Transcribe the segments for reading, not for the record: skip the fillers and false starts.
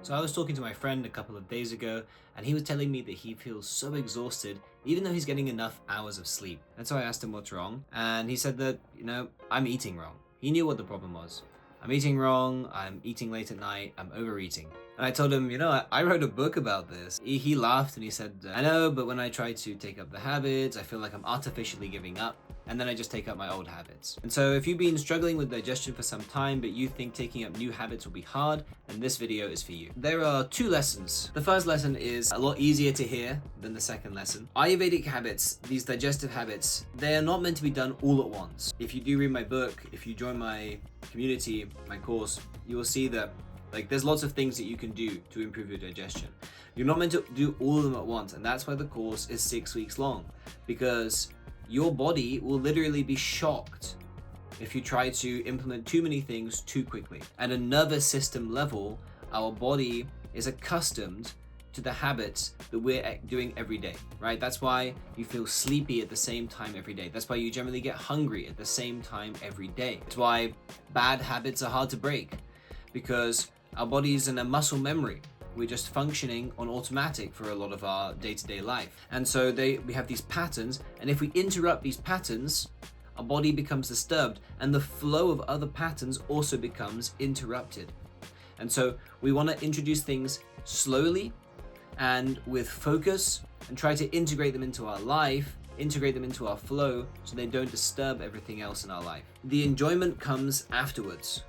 So I was talking to my friend a couple of days ago, and he was telling me that he feels so exhausted even though he's getting enough hours of sleep. And so I asked him what's wrong, and he said that, I'm eating wrong. He knew what the problem was. I'm eating wrong, I'm eating late at night, I'm overeating. And I told him, I wrote a book about this. He laughed and he said, I know, but when I try to take up the habits, I feel like I'm artificially giving up, and then I just take up my old habits. And so if you've been struggling with digestion for some time, but you think taking up new habits will be hard, then this video is for you. There are 2 lessons. The first lesson is a lot easier to hear than the second lesson. Ayurvedic habits, these digestive habits, they are not meant to be done all at once. If you do read my book, if you join my community, my course, you will see that there's lots of things that you can do to improve your digestion. You're not meant to do all of them at once, and that's why the course is 6 weeks long, because your body will literally be shocked if you try to implement too many things too quickly. At a nervous system level, our body is accustomed to the habits that we're doing every day, right? That's why you feel sleepy at the same time every day. That's why you generally get hungry at the same time every day. It's why bad habits are hard to break, because our body's in a muscle memory. We're just functioning on automatic for a lot of our day-to-day life. And so we have these patterns, and if we interrupt these patterns, our body becomes disturbed, and the flow of other patterns also becomes interrupted. And so we want to introduce things slowly and with focus, and try to integrate them into our life, integrate them into our flow, so they don't disturb everything else in our life. The enjoyment comes afterwards,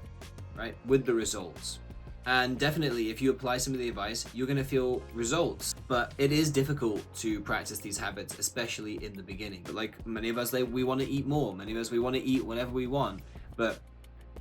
right, with the results. And definitely, if you apply some of the advice, you're going to feel results. But it is difficult to practice these habits, especially in the beginning. But like many of us, we want to eat more. Many of us, we want to eat whenever we want. But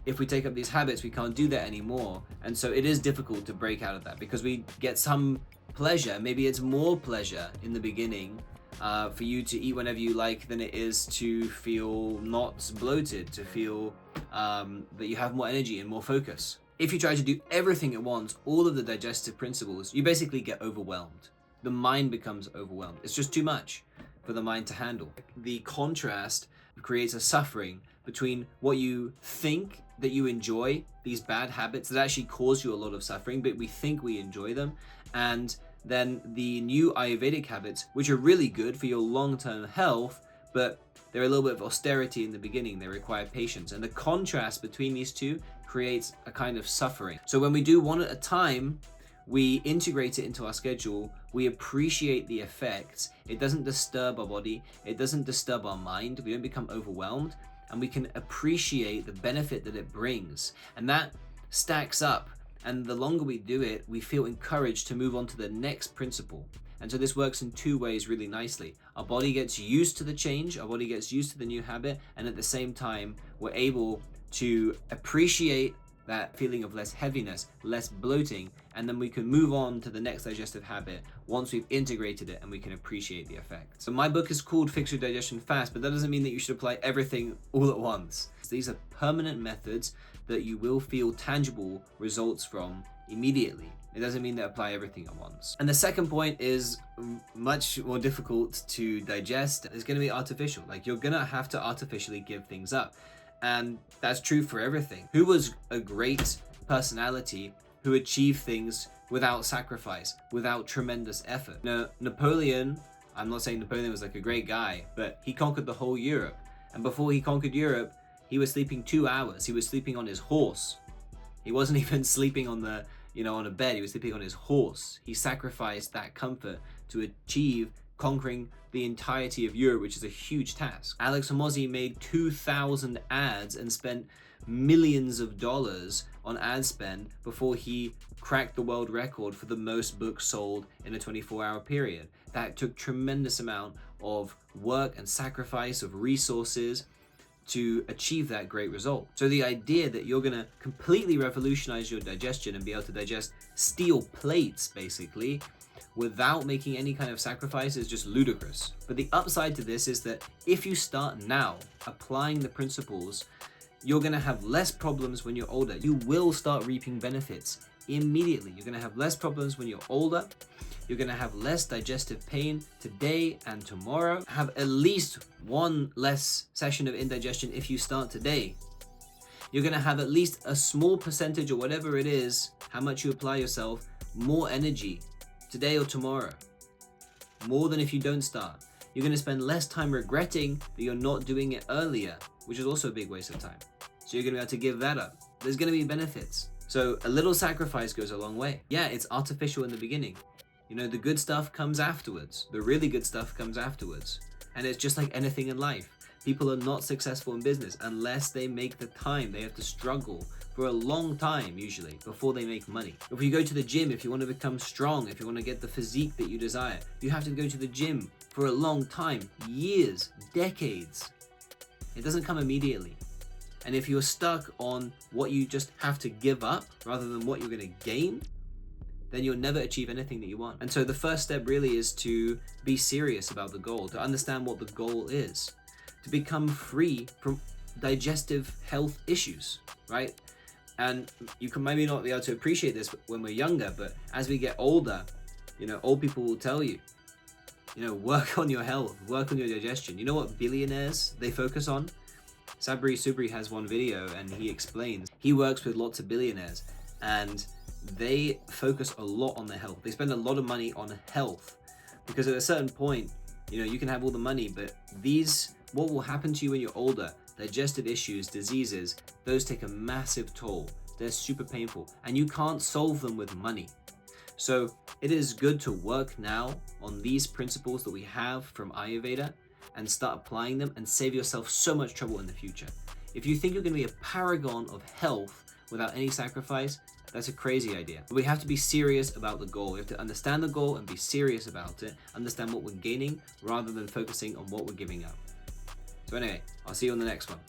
if we take up these habits, we can't do that anymore. And so it is difficult to break out of that, because we get some pleasure. Maybe it's more pleasure in the beginning for you to eat whenever you like than it is to feel not bloated, to feel that you have more energy and more focus. If you try to do everything at once, all of the digestive principles, you basically get overwhelmed. The mind becomes overwhelmed. It's just too much for the mind to handle. The contrast creates a suffering between what you think that you enjoy, these bad habits that actually cause you a lot of suffering, but we think we enjoy them, and then the new Ayurvedic habits, which are really good for your long-term health, but they're a little bit of austerity in the beginning. They require patience. And the contrast between these two creates a kind of suffering. So when we do one at a time, we integrate it into our schedule. We appreciate the effects. It doesn't disturb our body. It doesn't disturb our mind. We don't become overwhelmed. And we can appreciate the benefit that it brings. And that stacks up. And the longer we do it, we feel encouraged to move on to the next principle. And so this works in 2 ways really nicely. Our body gets used to the change, our body gets used to the new habit, and at the same time, we're able to appreciate that feeling of less heaviness, less bloating, and then we can move on to the next digestive habit once we've integrated it and we can appreciate the effect. So my book is called Fix Your Digestion Fast, but that doesn't mean that you should apply everything all at once. These are permanent methods that you will feel tangible results from immediately. It doesn't mean that apply everything at once. And the second point is much more difficult to digest. It's going to be artificial. You're going to have to artificially give things up. And that's true for everything. Who was a great personality who achieved things without sacrifice, without tremendous effort? Now, Napoleon, I'm not saying Napoleon was a great guy, but he conquered the whole Europe. And before he conquered Europe, he was sleeping 2 hours. He was sleeping on his horse. He wasn't even sleeping on on a bed. He was sleeping on his horse. He sacrificed that comfort to achieve conquering the entirety of Europe, which is a huge task. Alex Hormozi made 2,000 ads and spent millions of dollars on ad spend before he cracked the world record for the most books sold in a 24-hour period. That took tremendous amount of work and sacrifice of resources to achieve that great result. So the idea that you're gonna completely revolutionize your digestion and be able to digest steel plates, basically, without making any kind of sacrifice is just ludicrous. But the upside to this is that if you start now applying the principles, you're gonna have less problems when you're older. You will start reaping benefits immediately. You're gonna have less problems when you're older. You're gonna have less digestive pain today and tomorrow. Have at least 1 less session of indigestion if you start today. You're gonna have at least a small percentage or whatever it is, how much you apply yourself, more energy today or tomorrow, more than if you don't start. You're going to spend less time regretting that you're not doing it earlier, which is also a big waste of time. So you're going to be able to give that up. There's going to be benefits. So a little sacrifice goes a long way. Yeah, it's artificial in the beginning. You know, the good stuff comes afterwards. The really good stuff comes afterwards. And it's just like anything in life. People are not successful in business unless they make the time. They have to struggle for a long time, usually, before they make money. If you go to the gym, if you want to become strong, if you want to get the physique that you desire, you have to go to the gym for a long time, years, decades. It doesn't come immediately. And if you're stuck on what you just have to give up rather than what you're going to gain, then you'll never achieve anything that you want. And so the first step really is to be serious about the goal, to understand what the goal is, to become free from digestive health issues, right? And you can maybe not be able to appreciate this when we're younger, but as we get older, you know, old people will tell you, you know, work on your health, work on your digestion. You know what billionaires they focus on? Sabri Subri has one video and he explains, he works with lots of billionaires and they focus a lot on their health. They spend a lot of money on health because at a certain point, you know, you can have all the money, but what will happen to you when you're older, digestive issues, diseases, those take a massive toll. They're super painful and you can't solve them with money. So it is good to work now on these principles that we have from Ayurveda and start applying them and save yourself so much trouble in the future. If you think you're going to be a paragon of health without any sacrifice, that's a crazy idea. We have to be serious about the goal. We have to understand the goal and be serious about it, understand what we're gaining rather than focusing on what we're giving up. So anyway, I'll see you on the next one.